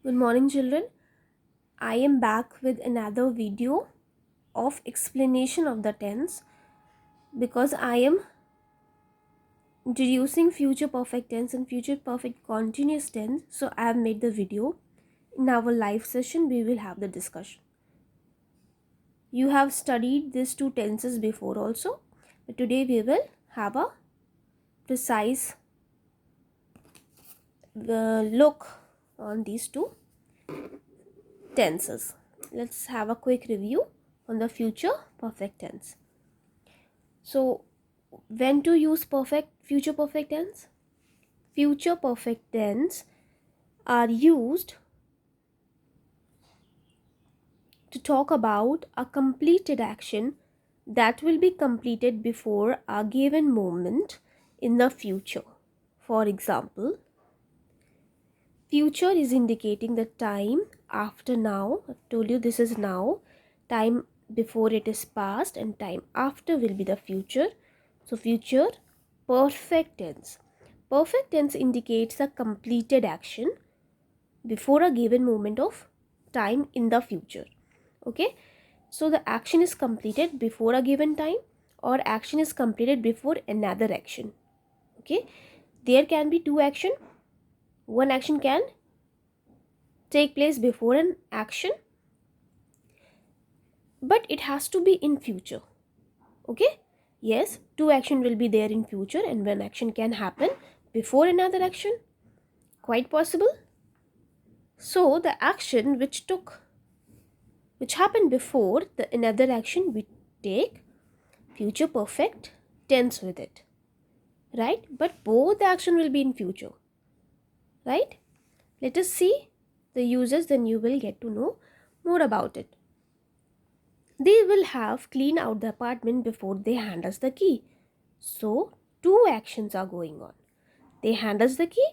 Good morning, children. I am back with another video of explanation of the tense because I am introducing future perfect tense and future perfect continuous tense. So I have made the video. In our live session, we will have the discussion. You have studied these two tenses before also, but today we will have a precise look on these two tenses. Let's have a quick review on the future perfect tense. So, when to use future perfect tense? Future perfect tense are used to talk about a completed action that will be completed before a given moment in the future. For example, future is indicating the time after now. I've told you this is now. Time before it is past and time after will be the future. So future perfect tense. Perfect tense indicates a completed action before a given moment of time in the future. Okay, so the action is completed before a given time or action is completed before another action. Okay, there can be two action. One action can take place before an action, but it has to be in future. Okay, yes, two action will be there in future and one action can happen before another action, quite possible. So the action which happened before the another action, we take future perfect tense with it, right? But both the action will be in future, right? Let us see the uses, then you will get to know more about it. They will have cleaned out the apartment before they hand us the key. So two actions are going on. They hand us the key,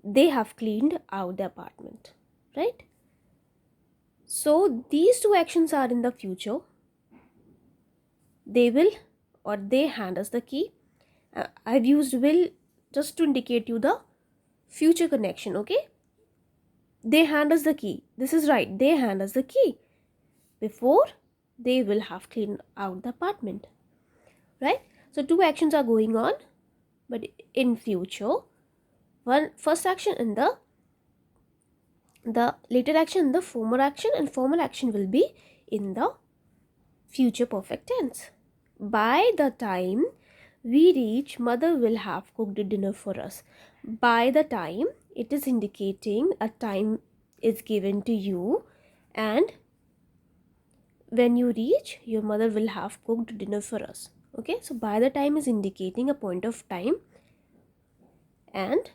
they have cleaned out the apartment, right? So these two actions are in the future. They will or they hand us the key. I've used will just to indicate you the future connection. Okay, they hand us the key. This is right, they hand us the key before they will have cleaned out the apartment, right? So two actions are going on, but in future, one first action and the later action, the former action, and former action will be in the future perfect tense. By the time we reach, mother will have cooked dinner for us. By the time, it is indicating a time is given to you, and when you reach, your mother will have cooked dinner for us. Okay, so by the time is indicating a point of time, and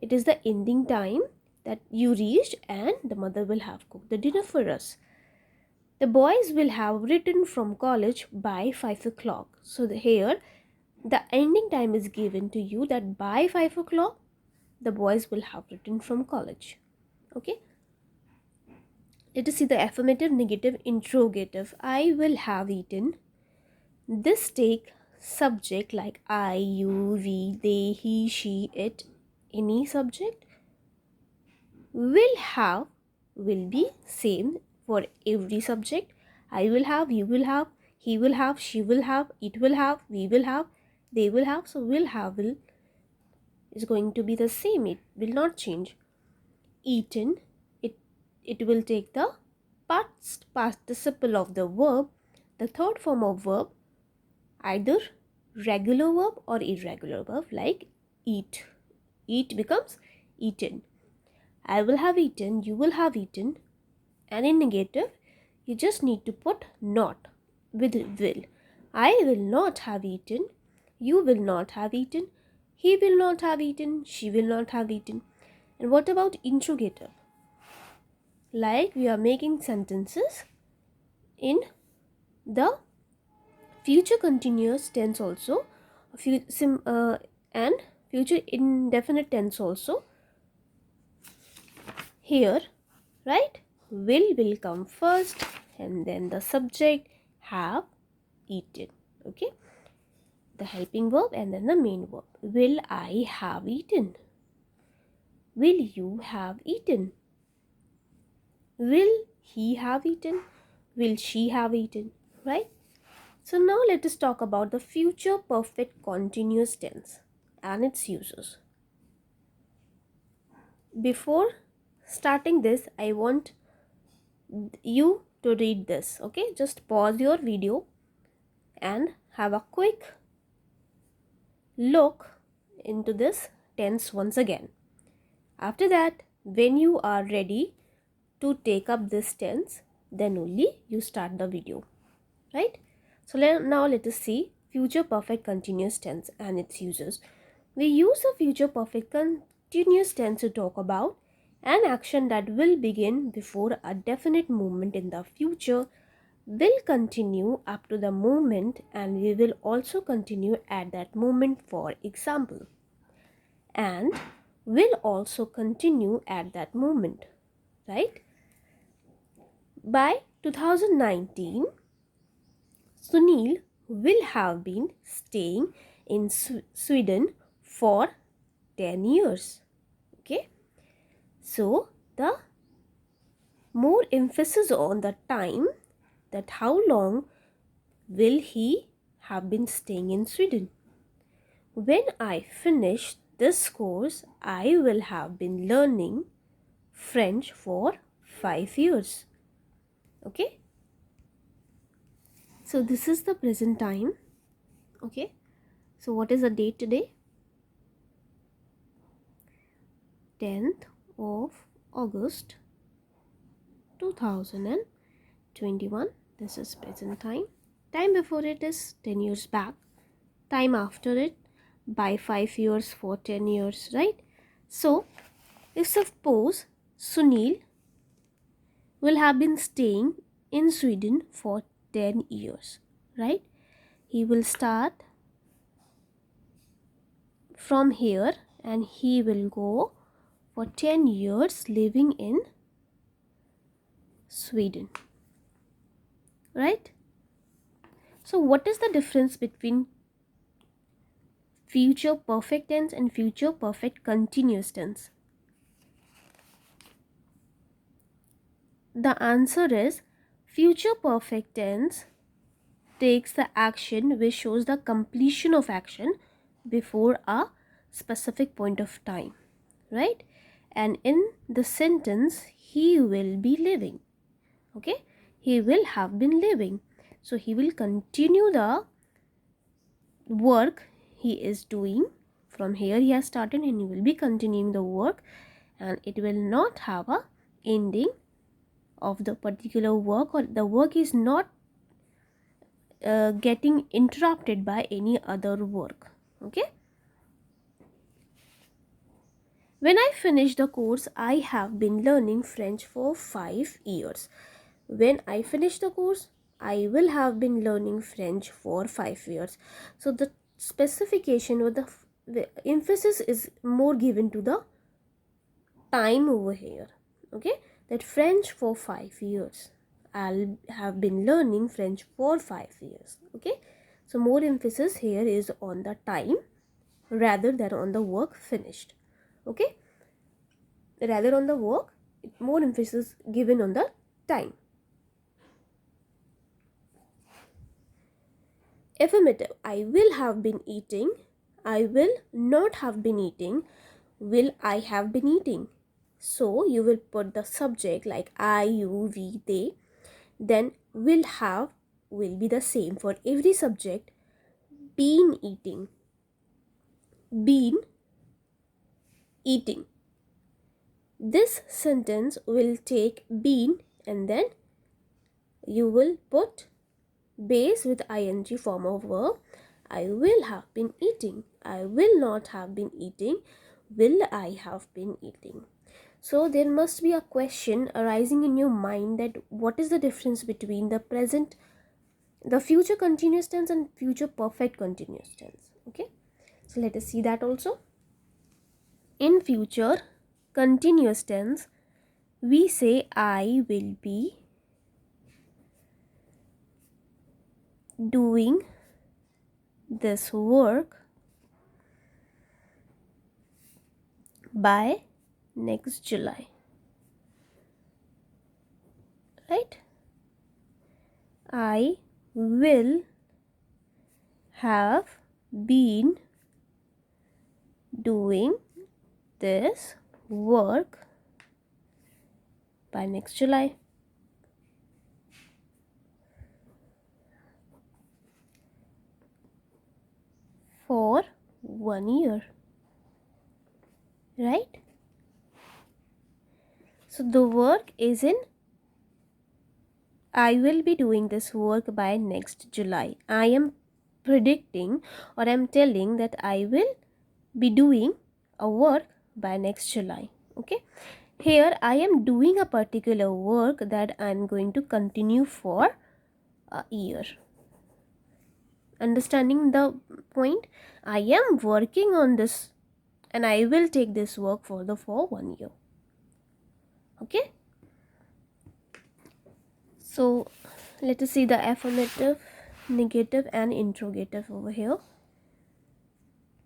it is the ending time that you reached, and the mother will have cooked the dinner for us. The boys will have returned from college by 5 o'clock. So here the ending time is given to you that by 5 o'clock the boys will have returned from college. Okay, let us see the affirmative, negative, interrogative. I will have eaten. This take subject like I, you, we, they, he, she, it, any subject. Will have will be same for every subject. I will have, you will have, he will have, she will have, it will have, we will have, they will have. So will have will is going to be the same. It will not change. Eaten, it will take the past participle of the verb, the third form of verb, either regular verb or irregular verb, like eat. Eat becomes eaten. I will have eaten, you will have eaten. And in negative, you just need to put not with will. I will not have eaten, you will not have eaten, he will not have eaten, she will not have eaten. And what about interrogative? Like we are making sentences in the future continuous tense also, and future indefinite tense also. Here, right, will come first and then the subject, have eaten. Okay, the helping verb and then the main verb. Will I have eaten? will you have eaten? Will he have eaten? Will she have eaten? Right? So now let us talk about the future perfect continuous tense and its uses. Before starting this, I want you to read this. Okay, just pause your video and have a quick look into this tense once again. After that, when you are ready to take up this tense, then only you start the video, right? So now let us see future perfect continuous tense and its uses. We use the future perfect continuous tense to talk about an action that will begin before a definite moment in the future, will continue up to the moment, and we will also continue at that moment, for example, and will also continue at that moment, right? By 2019, Sunil will have been staying in Sweden for 10 years. Okay, so the more emphasis on the time, that how long will he have been staying in Sweden. When I finish this course, I will have been learning French for 5 years. Okay, so this is the present time. Okay, so what is the date today? 10th of August 2021. This is present time. Time before it is 10 years back. Time after it by 5 years for 10 years, right? So if suppose Sunil will have been staying in Sweden for 10 years, right? He will start from here and he will go for 10 years living in Sweden, right? So what is the difference between future perfect tense and future perfect continuous tense? The answer is future perfect tense takes the action which shows the completion of action before a specific point of time, right? And in the sentence, he will be living. Okay, he will have been living, so he will continue the work he is doing. From here he has started and he will be continuing the work, and it will not have a ending of the particular work, or the work is not getting interrupted by any other work. Okay, when I finish the course, I have been learning French for 5 years. When I finish the course, I will have been learning French for 5 years. So the specification or the emphasis is more given to the time over here. Okay, that French for 5 years. I'll have been learning French for 5 years. Okay, so more emphasis here is on the time rather than on the work finished. Okay, rather on the work, more emphasis given on the time. Affirmative: I will have been eating. I will not have been eating. Will I have been eating? So you will put the subject like I, you, we, they. Then will have will be the same for every subject. Been eating. Been eating. This sentence will take been and then you will put base with ing form of verb. I will have been eating. I will not have been eating. Will I have been eating? So there must be a question arising in your mind that what is the difference between the future continuous tense and future perfect continuous tense. Okay, so let us see that also. In future continuous tense, we say I will be doing this work by next July. Right? I will have been doing this work by next July. For 1 year. Right? So the work is in I will be doing this work by next July. I am predicting or I am telling that I will be doing a work by next July. Okay. Here I am doing a particular work that I am going to continue for a year. Understanding the point? I am working on this and I will take this work for 1 year. Okay. So let us see the affirmative, negative and interrogative over here.